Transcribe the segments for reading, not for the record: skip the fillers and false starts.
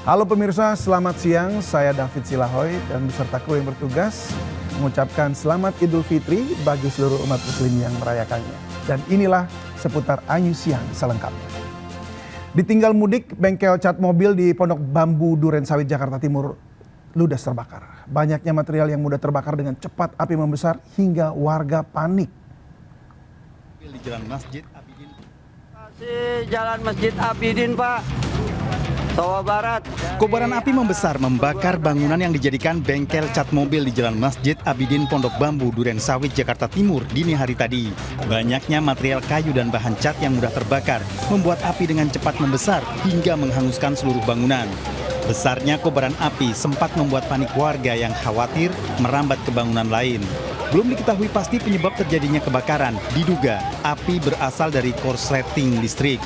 Halo pemirsa, selamat siang. Saya David Silahoy dan beserta kru yang bertugas mengucapkan selamat Idul Fitri bagi seluruh umat muslim yang merayakannya. Dan inilah seputar Anyu Siang selengkapnya. Ditinggal mudik, bengkel cat mobil di Pondok Bambu Duren Sawit, Jakarta Timur ludes terbakar. Banyaknya material yang mudah terbakar dengan cepat, api membesar hingga warga panik. Di Jalan Masjid Abidin. Jalan Masjid Abidin, Pak. Jawa Barat. Kobaran api membesar membakar bangunan yang dijadikan bengkel cat mobil di Jalan Masjid Abidin Pondok Bambu Duren Sawit, Jakarta Timur dini hari tadi. Banyaknya material kayu dan bahan cat yang mudah terbakar membuat api dengan cepat membesar hingga menghanguskan seluruh bangunan. Besarnya kobaran api sempat membuat panik warga yang khawatir merambat ke bangunan lain. Belum diketahui pasti penyebab terjadinya kebakaran. Diduga api berasal dari korsleting listrik.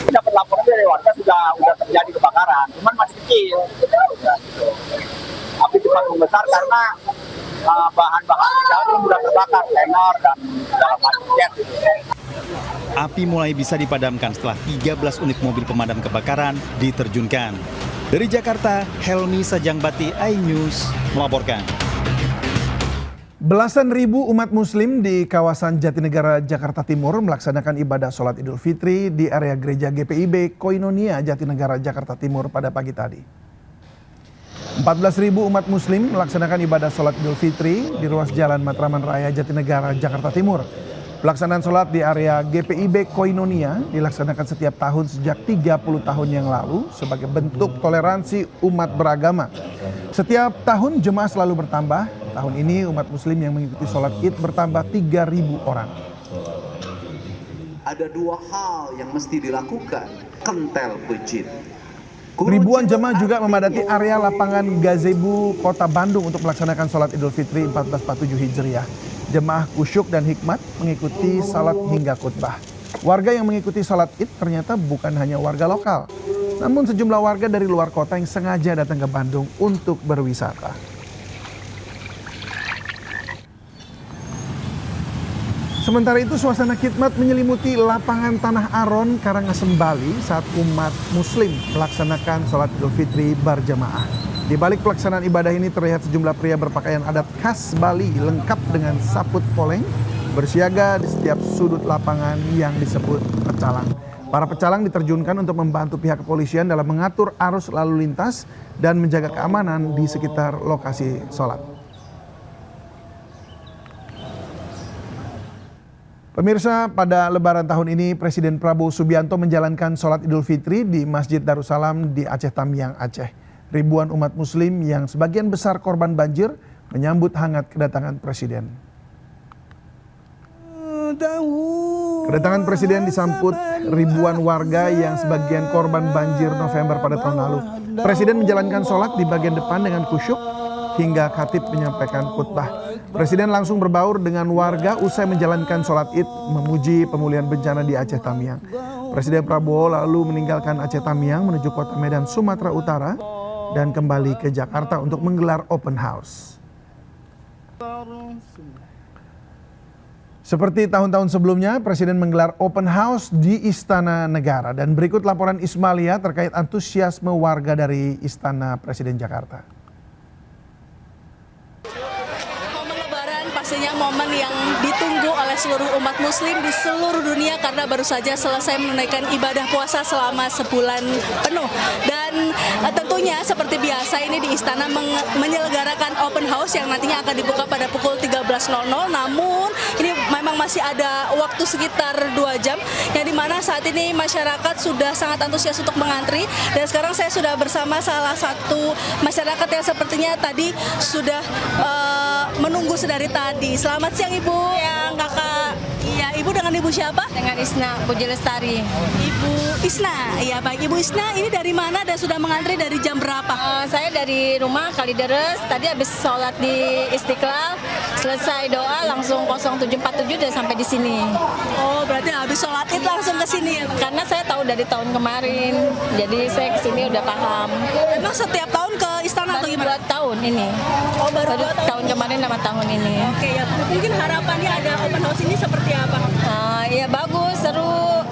Dapat laporan dari warga sudah terjadi kebakaran, cuman masih kecil. Api cepat membesar karena bahan-bahan di dalam mudah terbakar, tenar dan segala macamnya. Api mulai bisa dipadamkan setelah 13 unit mobil pemadam kebakaran diterjunkan. Dari Jakarta, Helmi Sajangbati, iNews melaporkan. Belasan ribu umat muslim di kawasan Jatinegara, Jakarta Timur melaksanakan ibadah sholat Idul Fitri di area gereja GPIB Koinonia Jatinegara, Jakarta Timur pada pagi tadi. 14.000 umat muslim melaksanakan ibadah sholat Idul Fitri di ruas Jalan Matraman Raya Jatinegara, Jakarta Timur. Pelaksanaan sholat di area GPIB Koinonia dilaksanakan setiap tahun sejak 30 tahun yang lalu sebagai bentuk toleransi umat beragama. Setiap tahun jemaah selalu bertambah. Tahun ini umat muslim yang mengikuti sholat Id bertambah 3.000 orang. Ada dua hal yang mesti dilakukan. Kentel pejit. Ribuan jemaah juga memadati area lapangan gazebo Kota Bandung untuk melaksanakan sholat Idul Fitri 1447 Hijriah. Jemaah kusyuk dan hikmat mengikuti salat hingga khutbah. Warga yang mengikuti salat Id ternyata bukan hanya warga lokal, namun sejumlah warga dari luar kota yang sengaja datang ke Bandung untuk berwisata. Sementara itu suasana khidmat menyelimuti lapangan Tanah Aron, Karangasem, Bali saat umat muslim melaksanakan sholat Idul Fitri berjamaah. Di balik pelaksanaan ibadah ini terlihat sejumlah pria berpakaian adat khas Bali lengkap dengan saput poleng bersiaga di setiap sudut lapangan yang disebut pecalang. Para pecalang diterjunkan untuk membantu pihak kepolisian dalam mengatur arus lalu lintas dan menjaga keamanan di sekitar lokasi sholat. Pemirsa, pada Lebaran tahun ini Presiden Prabowo Subianto menjalankan sholat Idul Fitri di Masjid Darussalam di Aceh Tamiang, Aceh. Ribuan umat muslim yang sebagian besar korban banjir menyambut hangat kedatangan Presiden. Kedatangan Presiden disambut ribuan warga yang sebagian korban banjir November pada tahun lalu. Presiden menjalankan sholat di bagian depan dengan khusyuk hingga khatib menyampaikan khutbah. Presiden langsung berbaur dengan warga usai menjalankan sholat Id memuji pemulihan bencana di Aceh Tamiang. Presiden Prabowo lalu meninggalkan Aceh Tamiang menuju kota Medan, Sumatera Utara dan kembali ke Jakarta untuk menggelar open house. Seperti tahun-tahun sebelumnya, Presiden menggelar open house di Istana Negara. Dan berikut laporan Ismalia terkait antusiasme warga dari Istana Presiden Jakarta. Pastinya momen yang ditunggu oleh seluruh umat muslim di seluruh dunia karena baru saja selesai menunaikan ibadah puasa selama sebulan penuh. Dan tentunya seperti biasa ini di istana menyelenggarakan open house yang nantinya akan dibuka pada pukul 13.00. Namun ini memang masih ada waktu sekitar 2 jam yang dimana saat ini masyarakat sudah sangat antusias untuk mengantri. Dan sekarang saya sudah bersama salah satu masyarakat yang sepertinya tadi sudah menunggu sedari tadi. Selamat siang Ibu. Siang Kakak. Iya, Ibu dengan Ibu siapa? Dengan Isna Puji Lestari. Ibu Isna. Iya baik, Ibu Isna ini dari mana dan sudah mengantri dari jam berapa? Saya dari rumah Kalideres. Tadi habis sholat di Istiqlal, selesai doa langsung 0747 udah sampai di sini. Oh berarti habis sholat Id langsung ke sini ya? Karena saya tahu dari tahun kemarin, jadi saya ke sini udah paham. Emang setiap tahun ke istana atau gimana? 2 tahun ini. Oh baru 2 tahun kemarin sama tahun ini. Oke ya, mungkin harapannya ada open house ini seperti apa? Ya bagus, seru,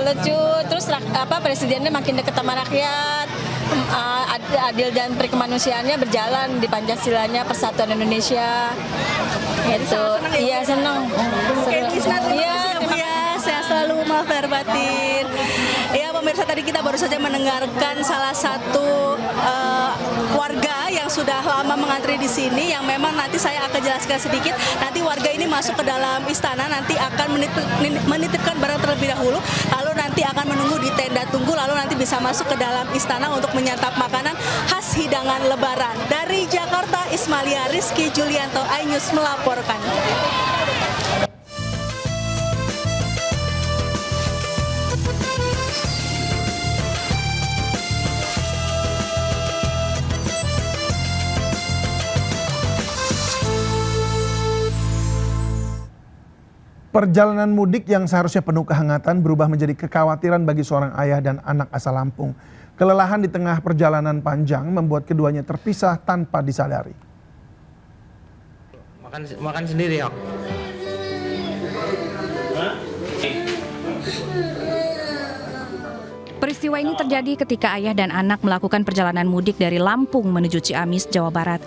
lucu, terus presidennya makin dekat sama rakyat. adil dan perkemanusiaannya berjalan di Pancasilanya, Persatuan Indonesia. Gitu. Iya, senang. Iya, sehat selalu, maaf lahir batin. Ya pemirsa, tadi kita baru saja mendengarkan salah satu warga yang sudah lama mengantri di sini, yang memang nanti saya akan jelaskan sedikit. Nanti warga ini masuk ke dalam istana, nanti akan menitipkan barang terlebih dahulu, lalu nanti akan menunggu di tenda tunggu, lalu nanti bisa masuk ke dalam istana untuk menyantap makanan khas hidangan Lebaran. Dari Jakarta, Ismalia Rizky Julianto, iNews melaporkan. Perjalanan mudik yang seharusnya penuh kehangatan berubah menjadi kekhawatiran bagi seorang ayah dan anak asal Lampung. Kelelahan di tengah perjalanan panjang membuat keduanya terpisah tanpa disadari. Makan sendiri ya. Peristiwa ini terjadi ketika ayah dan anak melakukan perjalanan mudik dari Lampung menuju Ciamis, Jawa Barat.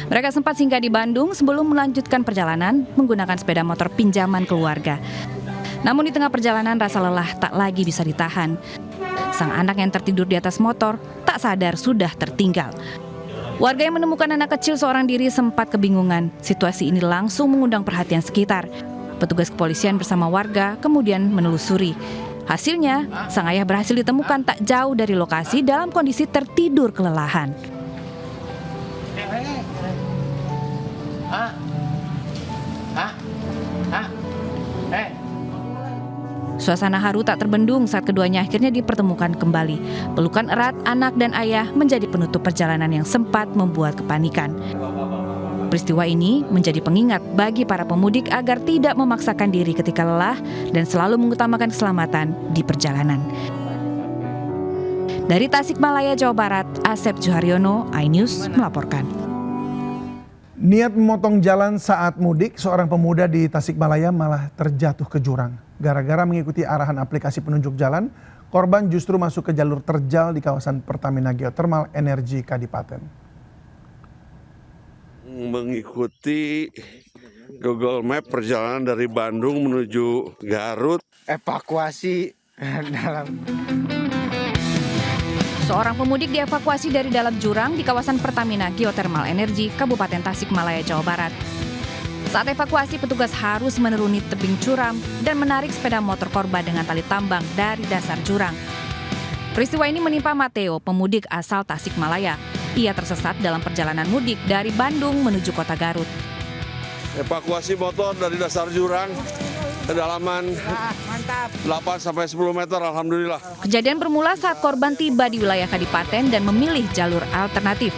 Mereka sempat singgah di Bandung sebelum melanjutkan perjalanan menggunakan sepeda motor pinjaman keluarga. Namun di tengah perjalanan rasa lelah tak lagi bisa ditahan. Sang anak yang tertidur di atas motor tak sadar sudah tertinggal. Warga yang menemukan anak kecil seorang diri sempat kebingungan. Situasi ini langsung mengundang perhatian sekitar. Petugas kepolisian bersama warga kemudian menelusuri. Hasilnya, sang ayah berhasil ditemukan tak jauh dari lokasi dalam kondisi tertidur kelelahan. Suasana haru tak terbendung saat keduanya akhirnya dipertemukan kembali. Pelukan erat anak dan ayah menjadi penutup perjalanan yang sempat membuat kepanikan. Peristiwa ini menjadi pengingat bagi para pemudik agar tidak memaksakan diri ketika lelah dan selalu mengutamakan keselamatan di perjalanan. Dari Tasikmalaya, Jawa Barat, Asep Juharyono, iNews melaporkan. Niat memotong jalan saat mudik, seorang pemuda di Tasikmalaya malah terjatuh ke jurang. Gara-gara mengikuti arahan aplikasi penunjuk jalan, korban justru masuk ke jalur terjal di kawasan Pertamina Geothermal Energi Kadipaten. Mengikuti Google Map perjalanan dari Bandung menuju Garut. Evakuasi dalam. Seorang pemudik dievakuasi dari dalam jurang di kawasan Pertamina Geothermal Energi, Kabupaten Tasikmalaya, Jawa Barat. Saat evakuasi, petugas harus menuruni tebing curam dan menarik sepeda motor korban dengan tali tambang dari dasar jurang. Peristiwa ini menimpa Mateo, pemudik asal Tasikmalaya. Ia tersesat dalam perjalanan mudik dari Bandung menuju kota Garut. Evakuasi motor dari dasar jurang, kedalaman 8-10 meter, alhamdulillah. Kejadian bermula saat korban tiba di wilayah Kadipaten dan memilih jalur alternatif.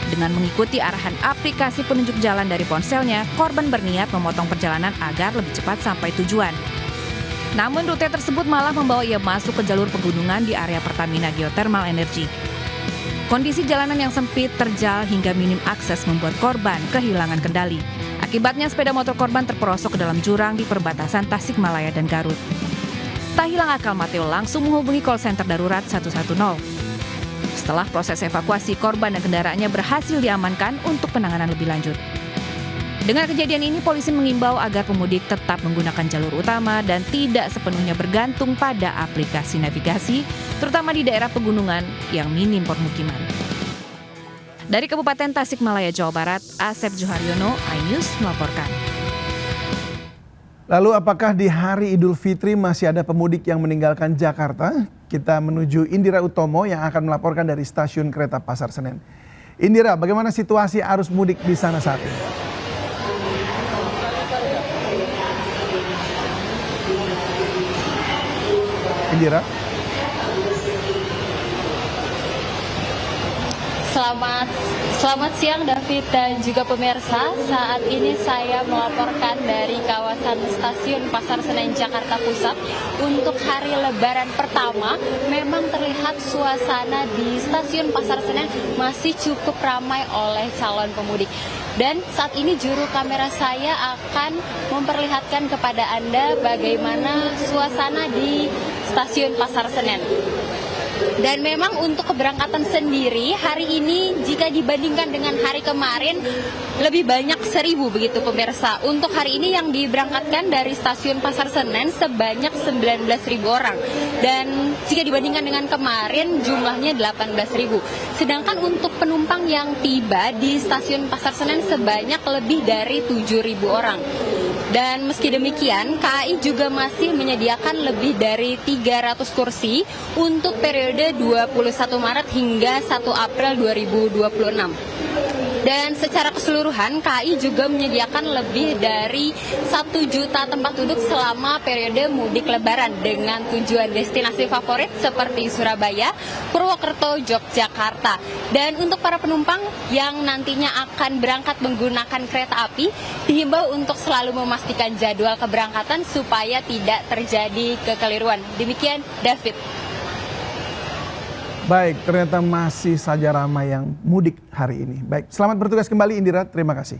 Dengan mengikuti arahan aplikasi penunjuk jalan dari ponselnya, korban berniat memotong perjalanan agar lebih cepat sampai tujuan. Namun rute tersebut malah membawa ia masuk ke jalur pegunungan di area Pertamina Geothermal Energi. Kondisi jalanan yang sempit, terjal hingga minim akses membuat korban kehilangan kendali. Akibatnya sepeda motor korban terperosok ke dalam jurang di perbatasan Tasikmalaya dan Garut. Tak hilang akal, Mateo langsung menghubungi call center darurat 110. Setelah proses evakuasi, korban dan kendaraannya berhasil diamankan untuk penanganan lebih lanjut. Dengan kejadian ini, polisi mengimbau agar pemudik tetap menggunakan jalur utama dan tidak sepenuhnya bergantung pada aplikasi navigasi, terutama di daerah pegunungan yang minim permukiman. Dari Kabupaten Tasikmalaya, Jawa Barat, Asep Juharyono, iNews melaporkan. Lalu apakah di hari Idul Fitri masih ada pemudik yang meninggalkan Jakarta? Kita menuju Indira Utomo yang akan melaporkan dari stasiun kereta Pasar Senen. Indira, bagaimana situasi arus mudik di sana saat ini? Indira? Selamat siang David dan juga pemirsa. Saat ini saya melaporkan dari kawasan stasiun Pasar Senen Jakarta Pusat. Untuk hari Lebaran pertama, memang terlihat suasana di stasiun Pasar Senen masih cukup ramai oleh calon pemudik. Dan saat ini juru kamera saya akan memperlihatkan kepada Anda bagaimana suasana di stasiun Pasar Senen. Dan memang untuk keberangkatan sendiri hari ini jika dibandingkan dengan hari kemarin lebih banyak 1.000 begitu pemirsa. Untuk hari ini yang diberangkatkan dari stasiun Pasar Senen sebanyak 19.000 orang. Dan jika dibandingkan dengan kemarin jumlahnya 18.000. Sedangkan untuk penumpang yang tiba di stasiun Pasar Senen sebanyak lebih dari 7.000 orang. Dan meski demikian, KAI juga masih menyediakan lebih dari 300 kursi untuk periode 21 Maret hingga 1 April 2026. Dan secara keseluruhan, KAI juga menyediakan lebih dari 1 juta tempat duduk selama periode mudik lebaran dengan tujuan destinasi favorit seperti Surabaya, Purwokerto, Yogyakarta. Dan untuk para penumpang yang nantinya akan berangkat menggunakan kereta api, dihimbau untuk selalu memastikan jadwal keberangkatan supaya tidak terjadi kekeliruan. Demikian, David. Baik, ternyata masih saja ramai yang mudik hari ini. Baik, selamat bertugas kembali Indira, terima kasih.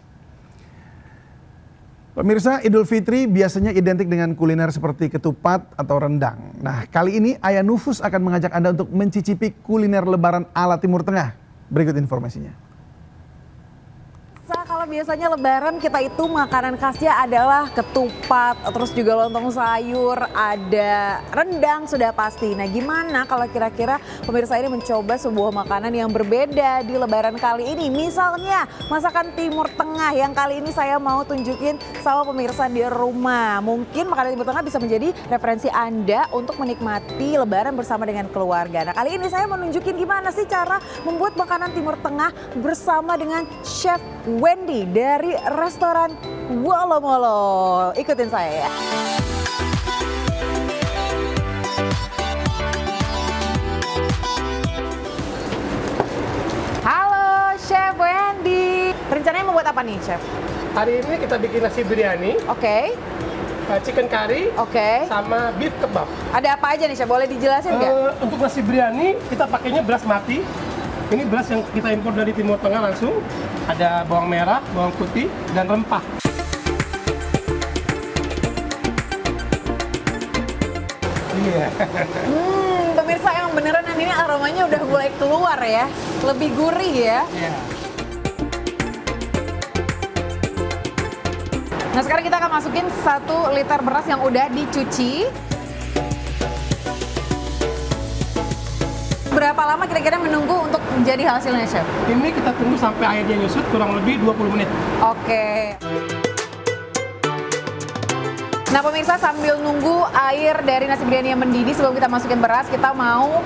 Pemirsa, Idul Fitri biasanya identik dengan kuliner seperti ketupat atau rendang. Nah, kali ini Ayah Nufus akan mengajak Anda untuk mencicipi kuliner lebaran ala Timur Tengah. Berikut informasinya. Kalau biasanya lebaran kita itu makanan khasnya adalah ketupat, terus juga lontong sayur, ada rendang sudah pasti. Nah gimana kalau kira-kira pemirsa ini mencoba sebuah makanan yang berbeda di lebaran kali ini. Misalnya masakan Timur Tengah yang kali ini saya mau tunjukin sama pemirsa di rumah. Mungkin makanan Timur Tengah bisa menjadi referensi Anda untuk menikmati lebaran bersama dengan keluarga. Nah kali ini saya mau nunjukin gimana sih cara membuat makanan Timur Tengah bersama dengan Chef Wendy dari restoran Wolo Molo. Ikutin saya ya. Halo Chef Wendy. Rencananya membuat apa nih Chef? Hari ini kita bikin nasi biryani. Oke. Chicken curry. Oke. Sama beef kebab. Ada apa aja nih Chef? Boleh dijelasin nggak? Untuk nasi biryani kita pakainya beras mati. Ini beras yang kita impor dari Timur Tengah langsung. Ada bawang merah, bawang putih, dan rempah. Iya. Pemirsa emang beneran ini aromanya udah mulai keluar ya. Lebih gurih ya. Iya. Nah sekarang kita akan masukin 1 liter beras yang udah dicuci. Berapa lama kira-kira menunggu untuk menjadi hasilnya, Chef? Ini kita tunggu sampai airnya nyusut kurang lebih 20 menit. Oke. Nah pemirsa, sambil nunggu air dari nasi biryani yang mendidih sebelum kita masukin beras, kita mau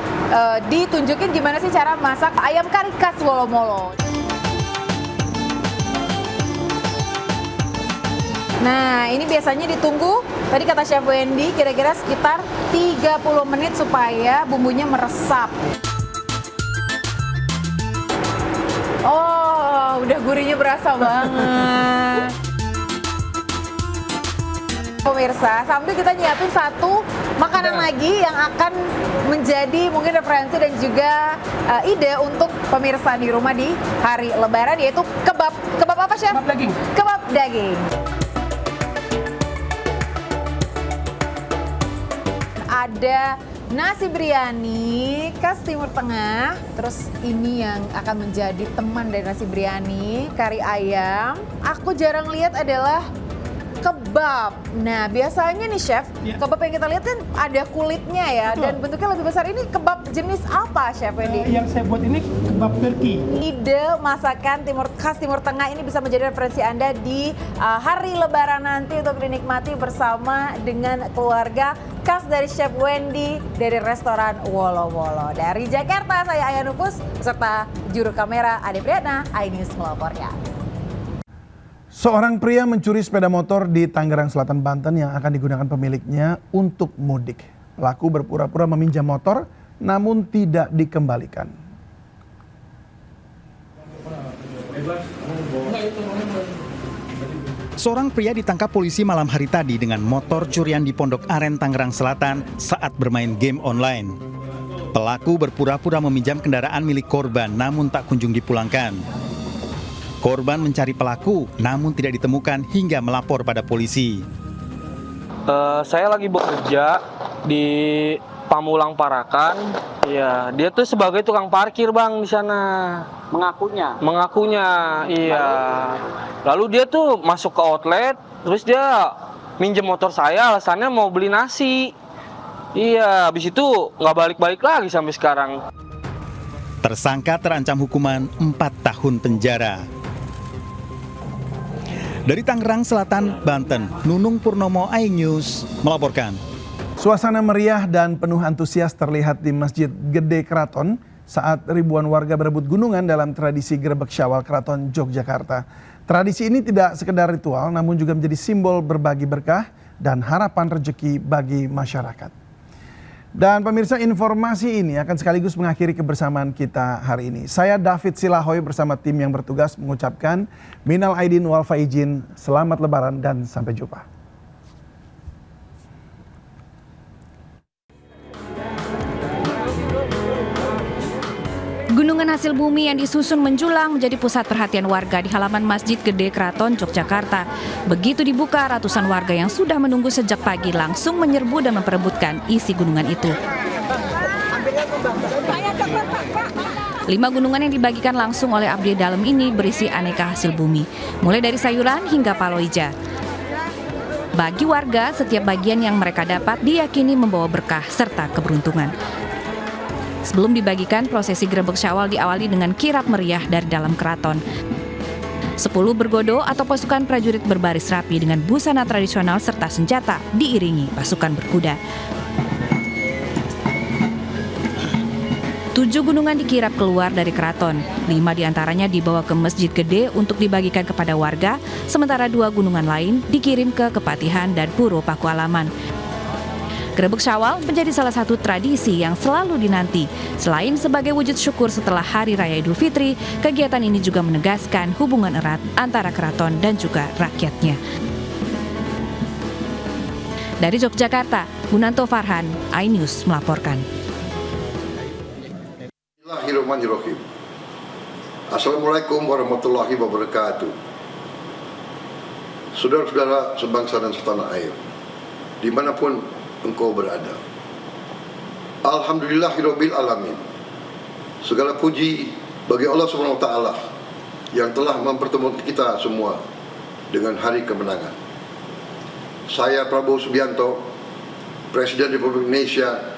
ditunjukin gimana sih cara masak ayam kari khas Wolo Molo. Nah ini biasanya ditunggu, tadi kata Chef Wendy kira-kira sekitar 30 menit supaya bumbunya meresap. Oh, udah gurihnya berasa banget. Pemirsa, sambil kita nyiapin 1 makanan lagi yang akan menjadi mungkin referensi dan juga ide untuk pemirsa di rumah di hari Lebaran, yaitu kebab. Kebab apa, Chef? Kebab daging. Kebab daging. Ada nasi biryani khas Timur Tengah, terus ini yang akan menjadi teman dari nasi biryani, kari ayam. Aku jarang lihat adalah kebab. Nah biasanya nih Chef, kebab yang kita lihat kan ada kulitnya ya. Betul. Dan bentuknya lebih besar. Ini kebab jenis apa Chef Wendy? Yang saya buat ini kebab turki. Ide masakan khas Timur Tengah ini bisa menjadi referensi Anda di hari Lebaran nanti untuk dinikmati bersama dengan keluarga, khas dari Chef Wendy dari restoran Wolo Molo. Dari Jakarta, saya Ayah Nufus beserta juru kamera Ade Priyatna, iNews melaporkan. Seorang pria mencuri sepeda motor di Tangerang Selatan, Banten yang akan digunakan pemiliknya untuk mudik. Pelaku berpura-pura meminjam motor namun tidak dikembalikan. Seorang pria ditangkap polisi malam hari tadi dengan motor curian di Pondok Aren, Tangerang Selatan saat bermain game online. Pelaku berpura-pura meminjam kendaraan milik korban namun tak kunjung dipulangkan. Korban mencari pelaku namun tidak ditemukan hingga melapor pada polisi. Saya lagi bekerja di Pamulang Parakan. Iya, dia tuh sebagai tukang parkir Bang di sana. Mengakunya, iya. Lalu dia tuh masuk ke outlet, terus dia minjem motor saya, alasannya mau beli nasi. Iya, habis itu nggak balik-balik lagi sampai sekarang. Tersangka terancam hukuman 4 tahun penjara. Dari Tangerang Selatan, Banten, Nunung Purnomo, iNews melaporkan. Suasana meriah dan penuh antusias terlihat di Masjid Gede Keraton saat ribuan warga berebut gunungan dalam tradisi Grebek Syawal Keraton Yogyakarta. Tradisi ini tidak sekedar ritual, namun juga menjadi simbol berbagi berkah dan harapan rezeki bagi masyarakat. Dan pemirsa, informasi ini akan sekaligus mengakhiri kebersamaan kita hari ini. Saya David Silahoy bersama tim yang bertugas mengucapkan minal aidin wal faizin, selamat lebaran dan sampai jumpa. Gunungan hasil bumi yang disusun menjulang menjadi pusat perhatian warga di halaman Masjid Gede Keraton Yogyakarta. Begitu dibuka, ratusan warga yang sudah menunggu sejak pagi langsung menyerbu dan memperebutkan isi gunungan itu. 5 gunungan yang dibagikan langsung oleh abdi dalam ini berisi aneka hasil bumi, mulai dari sayuran hingga palawija. Bagi warga, setiap bagian yang mereka dapat diyakini membawa berkah serta keberuntungan. Sebelum dibagikan, prosesi Grebek Syawal diawali dengan kirap meriah dari dalam keraton. 10 bergodo atau pasukan prajurit berbaris rapi dengan busana tradisional serta senjata diiringi pasukan berkuda. 7 gunungan dikirap keluar dari keraton. 5 diantaranya dibawa ke Masjid Gede untuk dibagikan kepada warga, sementara 2 gunungan lain dikirim ke Kepatihan dan Puro Pakualaman. Grebek Syawal menjadi salah satu tradisi yang selalu dinanti. Selain sebagai wujud syukur setelah Hari Raya Idul Fitri, kegiatan ini juga menegaskan hubungan erat antara keraton dan juga rakyatnya. Dari Yogyakarta, Gunanto Farhan, iNews melaporkan. Bismillahirrahmanirrahim. Assalamualaikum warahmatullahi wabarakatuh. Saudara-saudara sebangsa dan setanah air, dimanapun engkau berada, alhamdulillahirabbil alamin. Segala puji bagi Allah Subhanahu wa taala yang telah mempertemukan kita semua dengan hari kemenangan. Saya Prabowo Subianto, Presiden Republik Indonesia,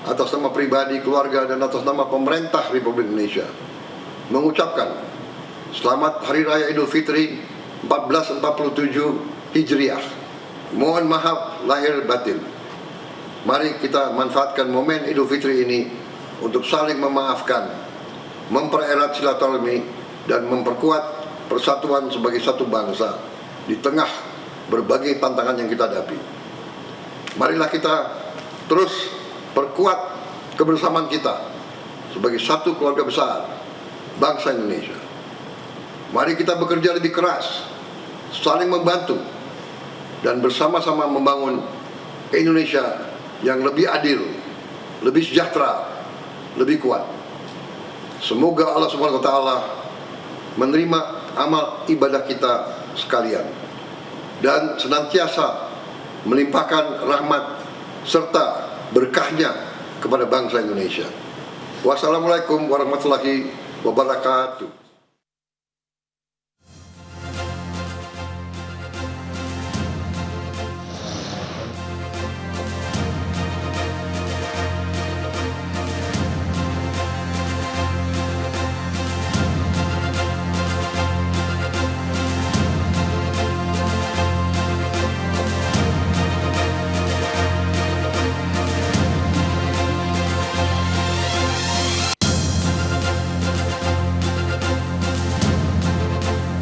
atas nama pribadi, keluarga, dan atas nama pemerintah Republik Indonesia, mengucapkan selamat Hari Raya Idul Fitri 1447 Hijriah. Mohon maaf lahir batin. Mari kita manfaatkan momen Idul Fitri ini untuk saling memaafkan, mempererat silaturahmi, dan memperkuat persatuan sebagai satu bangsa di tengah berbagai tantangan yang kita hadapi. Marilah kita terus perkuat kebersamaan kita sebagai satu keluarga besar bangsa Indonesia. Mari kita bekerja lebih keras, saling membantu, dan bersama-sama membangun Indonesia yang lebih adil, lebih sejahtera, lebih kuat. Semoga Allah Subhanahu wa taala menerima amal ibadah kita sekalian dan senantiasa melimpahkan rahmat serta berkahnya kepada bangsa Indonesia. Wassalamualaikum warahmatullahi wabarakatuh.